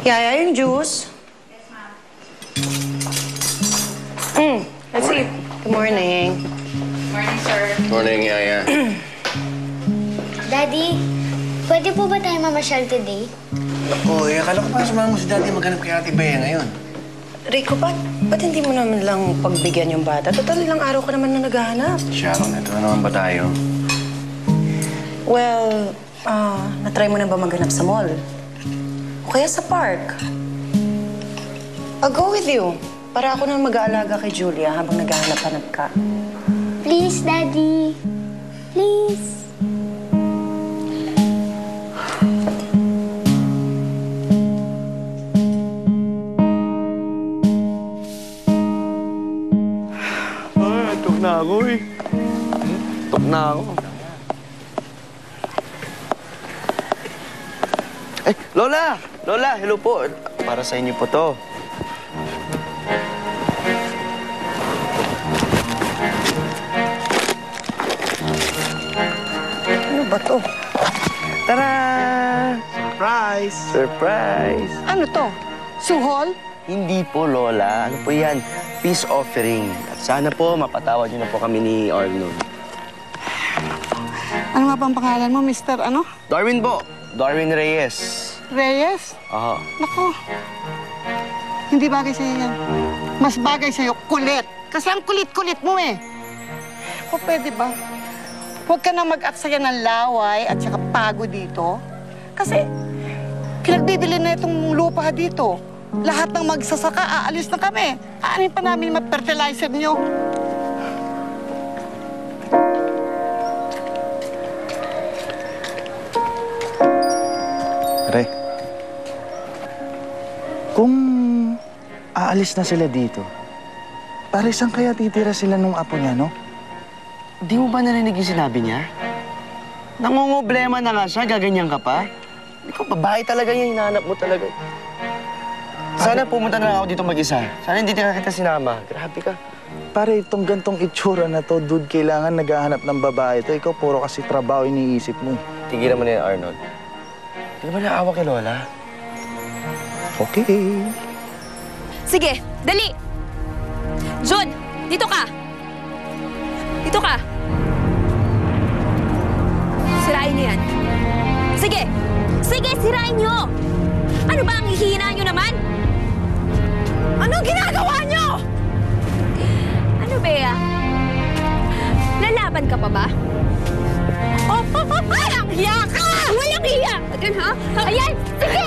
Yaya, yung juice. Yes, ma'am. Let's eat. Good morning. Morning, sir. Morning, Yaya. Daddy, pwede po ba tayo mamasyal today? Ako, akala ko pa sumama mo si Daddy maghanap kay Ate Bea ngayon. Rico, ba't hindi mo naman lang pagbigyan yung bata? Total, ilang araw ka naman na naghahanap. Sharon, ito na naman ba tayo? Well, natry mo na ba maghanap sa mall? O kaya sa park? I'll go with you. Para ako na mag-aalaga kay Julia habang naghahanap-hanap ka. Please, Daddy. Please. Tok na ako eh. Tok na ako. Eh, Lola! Lola, hello po. Para sa inyo po to. Ano ba to? Tara! Surprise! Surprise! Ano to? Suhol? Hindi po, Lola. Ano po yan? Peace offering. At sana po mapatawad niyo na po kami ni Arnold. Ano nga bang pangalan mo, Mr. ano? Darwin po. Darwin Reyes. Reyes? Aha. Naku, hindi bagay sa'yo yan. Mas bagay sa'yo, kulit. Kasi ang kulit-kulit mo eh. O pwede ba? Huwag ka na mag-aksaya ng laway at saka pago dito. Kasi pinagbibili na itong lupa dito. Lahat ng magsasaka, aalis na kami. Aanin pa namin yung fertilizer niyo. Re, kung aalis na sila dito, pare saan kaya titira sila nung apo niya, no? Di mo ba narinig yung sinabi niya? Nangungoblema na nga siya, gaganyan ka pa? Ikaw, babae talaga yan, hinahanap mo talaga. Sana pumunta na lang ako dito mag-isa. Sana hindi na kita sinama. Grabe ka. Pare, itong gantong itsura na to, dude, kailangan naghahanap ng babae to. Ikaw, puro kasi trabaho iniisip mo. Tigilan mo na yan, Arnold. Hindi ba naawa kay Lola? Okay. Sige, dali! Jun, dito ka! Dito ka! Sirain niyo yan. Sige! Sige, sirain niyo! Ano ba ang hihina niyo naman? Anong ginagawa niyo? Ano, Bea? Lalaban ka pa ba? Oh, walang hiya ka! Walang hiya! Ayan, ha? Ayan! Sige,